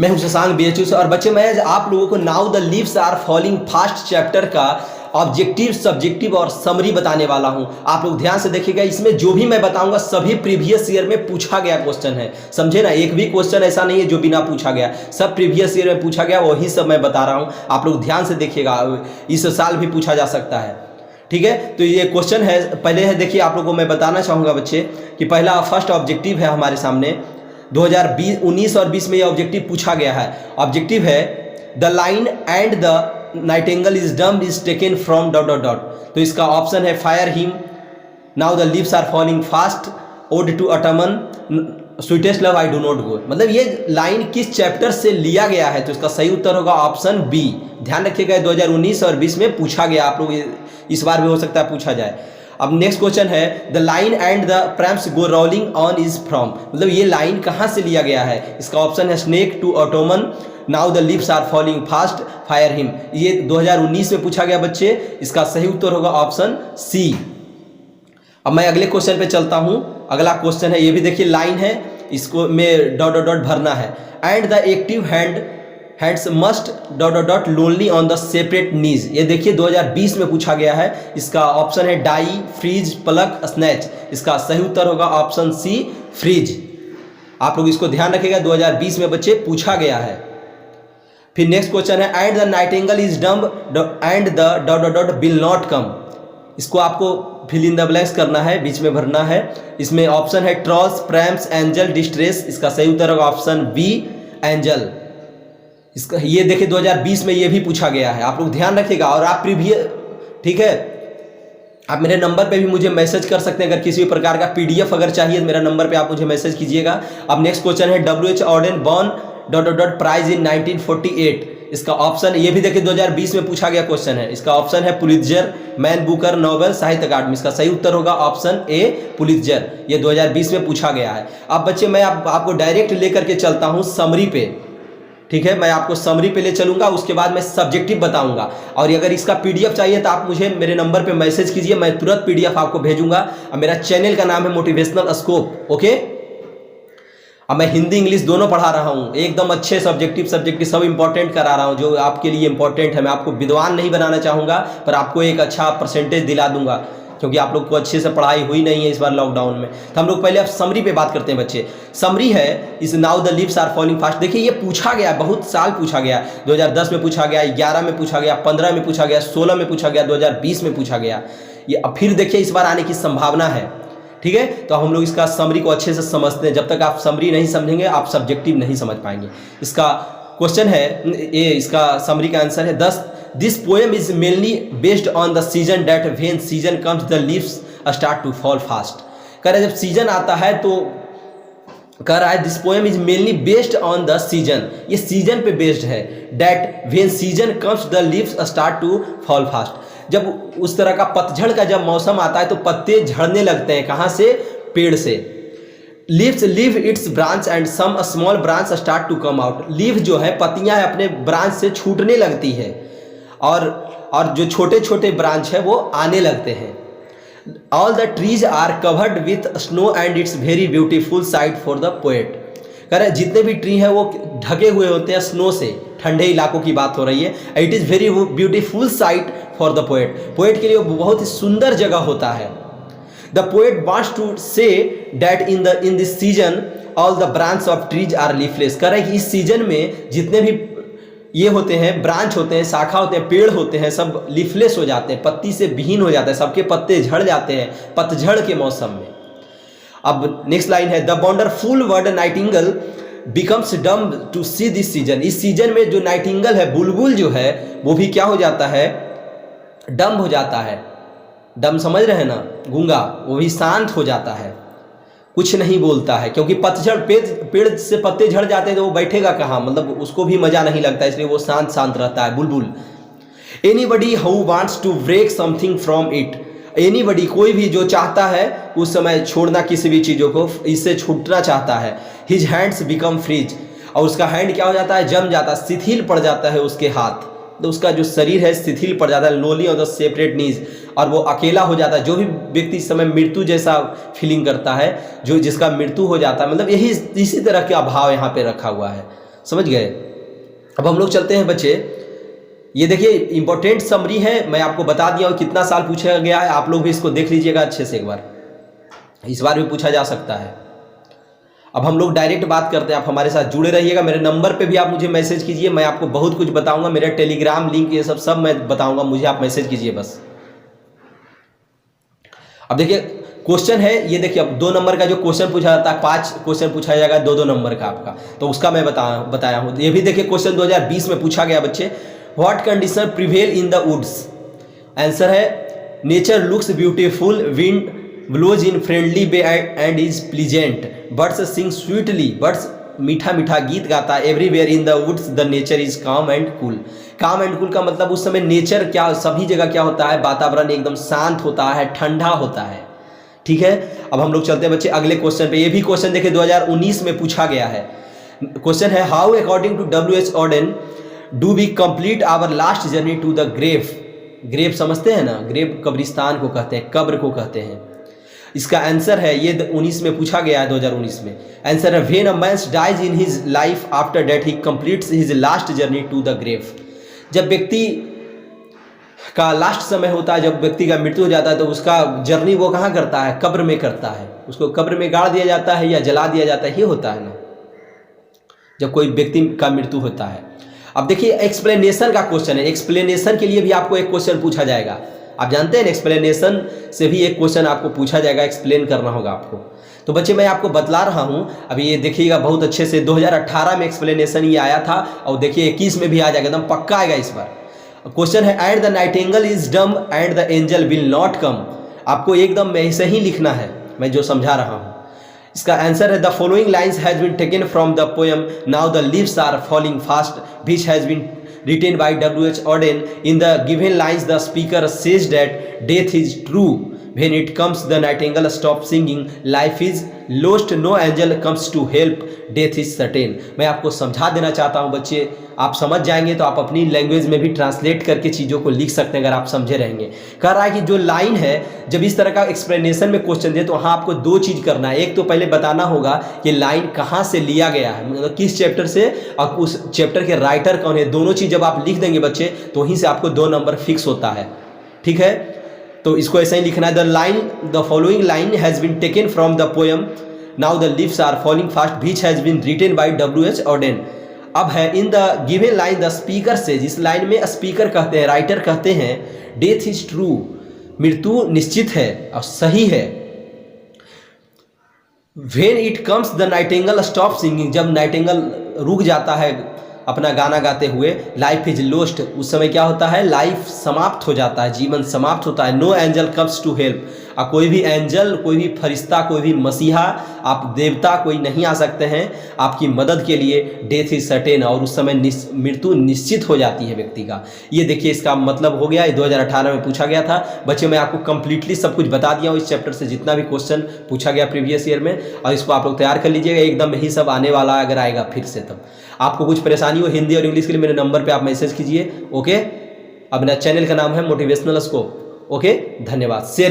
मैं हूं शशांक BHU से। और बच्चे मैं आप लोगों को now the leaves are falling fast chapter का ऑब्जेक्टिव, सब्जेक्टिव और समरी बताने वाला हूं। आप लोग ध्यान से देखिएगा, इसमें जो भी मैं बताऊंगा सभी प्रीवियस ईयर में पूछा गया क्वेश्चन है, समझे ना। एक भी क्वेश्चन ऐसा नहीं है जो बिना पूछा गया, सब प्रीवियस ईयर में पूछा गया, वही सब मैं बता रहा हूं। आप लोग ध्यान से देखिएगा, इस साल भी पूछा जा सकता है, ठीक है। तो ये क्वेश्चन है, पहले है देखिए, आप लोगों को मैं बताना चाहूँगा बच्चे कि पहला फर्स्ट ऑब्जेक्टिव है हमारे सामने 2019 और 20 में ये ऑब्जेक्टिव पूछा गया है। ऑब्जेक्टिव है the line and the nightingale is dumb is taken from dot dot dot. तो इसका ऑप्शन है fire hymn, now the leaves are falling fast, ode to autumn, sweetest love I do not go. मतलब ये line किस chapter से लिया गया है, तो इसका सही उत्तर होगा ऑप्शन बी। ध्यान रखिएगा 2019 और 20 में पूछा गया, आप लोग इस बार भी हो सकता है पूछा जाए। अब नेक्स्ट क्वेश्चन है the line and the prams go rolling on is from. मतलब ये लाइन कहाँ से लिया गया है, इसका ऑप्शन है snake to autumn, now the leaves are falling fast, fire hymn. ये 2019 में पूछा गया बच्चे, इसका सही उत्तर होगा ऑप्शन सी। अब मैं अगले क्वेश्चन पे चलता हूँ। अगला क्वेश्चन है, ये भी देखिए लाइन है, इसको में डॉट डॉट डॉट भरना है। And the active hands must dot dot dot lonely on the separate knees. ये देखिए 2020 में पूछा गया है, इसका ऑप्शन है डाई, फ्रीज, प्लक, स्नैच। इसका सही उत्तर होगा ऑप्शन सी, फ्रीज। आप लोग इसको ध्यान रखिएगा, 2020 में बच्चे पूछा गया है। फिर नेक्स्ट क्वेश्चन है and the nightingale is dumb and the dot dot dot will not come. इसको आपको फिल इन द ब्लैंक्स करना है, बीच में भरना है। इसमें ऑप्शन है ट्रॉल्स, प्रैम्स, एंजल, डिस्ट्रेस। इसका सही उत्तर होगा ऑप्शन बी, एंजल। इसका ये देखिए 2020 में ये भी पूछा गया है, आप लोग ध्यान रखिएगा। और आप प्रीवियस, ठीक है, आप मेरे नंबर पे भी मुझे मैसेज कर सकते हैं, अगर किसी भी प्रकार का PDF अगर चाहिए तो मेरा नंबर पे आप मुझे मैसेज कीजिएगा। अब नेक्स्ट क्वेश्चन है WH Auden born dot dot dot prize in 1948। इसका ऑप्शन, ये भी देखिए 2020 में पूछा गया क्वेश्चन है, इसका ऑप्शन है पुलित्जर, मैन बुकर, नोबेल, साहित्य अकादमी। इसका सही उत्तर होगा ऑप्शन ए, पुलित्जर। ये 2020 में पूछा गया है। अब बच्चे मैं आपको डायरेक्ट लेकर के चलता हूँ समरी पे, ठीक है। मैं आपको समरी पे ले चलूंगा, उसके बाद मैं सब्जेक्टिव बताऊंगा। और अगर इसका PDF चाहिए तो आप मुझे मेरे नंबर पे मैसेज कीजिए, मैं तुरंत PDF आपको भेजूंगा। और मेरा चैनल का नाम है मोटिवेशनल स्कोप, ओके। अब मैं हिंदी इंग्लिश दोनों पढ़ा रहा हूँ, एकदम अच्छे सब्जेक्टिव सब इंपॉर्टेंट करा रहा हूँ, जो आपके लिए इंपॉर्टेंट है। मैं आपको विद्वान नहीं बनाना चाहूँगा, पर आपको एक अच्छा परसेंटेज दिला दूंगा, क्योंकि आप लोग को अच्छे से पढ़ाई हुई नहीं है इस बार लॉकडाउन में। तो हम लोग पहले अब समरी पे बात करते हैं बच्चे। समरी है इस now the leaves are falling fast. देखिए ये पूछा गया, बहुत साल पूछा गया, 2010 में पूछा गया, 11 में पूछा गया, 15 में पूछा गया, 16 में पूछा गया, 2020 में पूछा गया। ये अब फिर देखिए इस बार आने की संभावना है, ठीक है। तो हम लोग इसका समरी को अच्छे से समझते हैं। जब तक आप समरी नहीं समझेंगे आप सब्जेक्टिव नहीं समझ पाएंगे। इसका क्वेश्चन है ये, इसका समरी का आंसर है this poem is mainly based on the season that when season comes the leaves start to fall fast. कह रहे जब सीजन आता है तो कह रहा है this poem is mainly based on the season, ये सीजन पे बेस्ड है। That when season comes the leaves start to fall fast. जब उस तरह का पतझड़ का जब मौसम आता है तो पत्ते झड़ने लगते हैं, कहाँ से, पेड़ से। Leaves leave its branch and some small branch start to come out. Leave जो है, पत्तियां है, अपने ब्रांच से छूटने लगती है, और जो छोटे छोटे ब्रांच है वो आने लगते हैं। All the trees are covered with snow and it's very beautiful sight for the poet. कह रहे जितने भी ट्री हैं वो ढके हुए होते हैं स्नो से, ठंडे इलाकों की बात हो रही है। It is very beautiful sight for the poet. Poet के लिए बहुत ही सुंदर जगह होता है। The poet wants to say that in this season all the branch of trees are leafless. कह रहे हैं कि इस सीजन में जितने भी ये होते हैं, ब्रांच होते हैं, शाखा होते हैं, पेड़ होते हैं, सब लीफलेस हो जाते हैं, पत्ती से विहीन हो जाता है, सबके पत्ते झड़ जाते हैं पतझड़ के मौसम में। अब नेक्स्ट लाइन है the wonderful word Nightingale becomes डम टू सी दिस सीजन। इस सीजन में जो नाइटिंगेल है, बुलबुल जो है, वो भी क्या हो जाता है, डम हो जाता है। डम समझ रहे हैं ना, गूंगा, वो भी शांत हो जाता है, कुछ नहीं बोलता है, क्योंकि पतझड़, पेड़ से पत्ते झड़ जाते हैं तो वो बैठेगा कहाँ, मतलब उसको भी मजा नहीं लगता, इसलिए वो शांत शांत रहता है बुलबुल। Anybody who wants to break something from it. Anybody, कोई भी जो चाहता है उस समय छोड़ना किसी भी चीज़ों को, इससे छूटना चाहता है। हिज हैंड्स बिकम फ्रीज, और उसका हैंड क्या हो जाता है, जम जाता है, शिथिल पड़ जाता है उसके हाथ, तो उसका जो शरीर है शिथिल पड़ जाता है। लोनली ऑन द सेपरेट नीज, और वो अकेला हो जाता है। जो भी व्यक्ति इस समय मृत्यु जैसा फीलिंग करता है, जो जिसका मृत्यु हो जाता है, मतलब यही इसी तरह के अभाव यहाँ पे रखा हुआ है, समझ गए। अब हम लोग चलते हैं बच्चे, ये देखिए इंपॉर्टेंट समरी है, मैं आपको बता दिया हूँ कितना साल पूछा गया है, आप लोग भी इसको देख लीजिएगा अच्छे से एक बार, इस बार भी पूछा जा सकता है। अब हम लोग डायरेक्ट बात करते हैं, आप हमारे साथ जुड़े रहिएगा, मेरे नंबर पे भी आप मुझे मैसेज कीजिए, मैं आपको बहुत कुछ बताऊंगा, मेरा टेलीग्राम लिंक ये सब मैं बताऊंगा, मुझे आप मैसेज कीजिए बस। अब देखिए क्वेश्चन है, ये देखिए अब 2 नंबर का जो क्वेश्चन पूछा जाता है, 5 क्वेश्चन पूछा जाएगा 2-2 नंबर का आपका, तो उसका मैं बताया हूँ। ये भी देखिए क्वेश्चन 2020 में पूछा गया बच्चे, what condition prevail in the woods. Answer है nature looks beautiful, wind blows in friendly way and is pleasant, birds sing sweetly, birds मीठा मीठा गीत गाता है, everywhere in the woods the nature is calm and cool. Calm and cool का मतलब उस समय नेचर क्या, सभी जगह क्या होता है, वातावरण एकदम शांत होता है, ठंडा होता है। ठीक है, अब हम लोग चलते हैं बच्चे अगले क्वेश्चन पे। ये भी क्वेश्चन देखिए 2019 में पूछा गया है। क्वेश्चन है how according to W.H. Auden do we complete our last journey to the grave. Grave समझते हैं ना, ग्रेव कब्रिस्तान को कहते हैं, कब्र को कहते हैं। इसका आंसर है, ये 19 में पूछा गया है, 2019 में। आंसर है when a man dies in his life after death he completes his last journey to the grave. जब व्यक्ति का लास्ट समय होता है, जब व्यक्ति का मृत्यु हो जाता है, तो उसका जर्नी वो कहाँ करता है, कब्र में करता है। उसको कब्र में गाड़ दिया जाता है या जला दिया जाता है, ये होता है ना जब कोई व्यक्ति का मृत्यु होता है। अब देखिए एक्सप्लेनेशन का क्वेश्चन है, एक्सप्लेनेशन के लिए भी आपको एक क्वेश्चन पूछा जाएगा। आप जानते हैं एक्सप्लेनेशन से भी एक क्वेश्चन आपको पूछा जाएगा, एक्सप्लेन करना होगा आपको। तो बच्चे मैं आपको बतला रहा हूँ, अभी ये देखिएगा बहुत अच्छे से। 2018 में एक्सप्लेनेशन ये आया था, और देखिए 21 में भी आ जाएगा, एकदम पक्का आएगा इस बार। क्वेश्चन है and the nightingale is dumb and the angel will not come. आपको एकदम ऐसे ही लिखना है, मैं जो समझा रहा हूँ। इसका आंसर है the following lines has been taken from the poem now the leaves are falling fast which has been written by W.H. Auden. In the given lines the speaker says that death is true, when it comes the nightingale stops singing, life is lost, no angel comes to help, death is certain। मैं आपको समझा देना चाहता हूँ बच्चे, आप समझ जाएंगे तो आप अपनी लैंग्वेज में भी ट्रांसलेट करके चीज़ों को लिख सकते हैं अगर आप समझे रहेंगे। कह रहा है कि जो लाइन है, जब इस तरह का एक्सप्लेनेशन में क्वेश्चन दे तो वहाँ आपको 2 चीज़ करना है। एक तो पहले बताना होगा कि लाइन कहाँ से लिया गया है, मतलब किस चैप्टर से, और उस चैप्टर के राइटर कौन है। दोनों चीज़ जब आप लिख देंगे बच्चे तो वहीं से आपको 2 नंबर फिक्स होता है। ठीक है, तो इसको ऐसा ही लिखना है, the following line has been taken from the poem now the leaves are falling fast which has been written by W.H. Auden. अब है in the given line the speaker से, जिस लाइन में स्पीकर कहते हैं, राइटर कहते हैं death is true, मृत्यु निश्चित है और सही है। When it comes the Nightingale stop singing, जब नाइटिंगेल रुक जाता है अपना गाना गाते हुए, लाइफ इज लोस्ट, उस समय क्या होता है, लाइफ समाप्त हो जाता है, जीवन समाप्त होता है। No angel comes to help, कोई भी एंजल, कोई भी फरिश्ता, कोई भी मसीहा, आप देवता कोई नहीं आ सकते हैं आपकी मदद के लिए। डेथ इज सर्टेन, और उस समय मृत्यु निश्चित हो जाती है व्यक्ति का। ये देखिए इसका मतलब हो गया, 2018 में पूछा गया था। बच्चे मैं आपको कंप्लीटली सब कुछ बता दिया हूँ इस चैप्टर से, जितना भी क्वेश्चन पूछा गया प्रीवियस ईयर में, और इसको आप लोग तैयार कर लीजिएगा, एकदम यही सब आने वाला है। अगर आएगा फिर से तब आपको कुछ परेशानी हो हिंदी और इंग्लिश के लिए मेरे नंबर पे आप मैसेज कीजिए। ओके, अब मेरा चैनल का नाम है मोटिवेशनल स्कोप। ओके, धन्यवाद। शेयर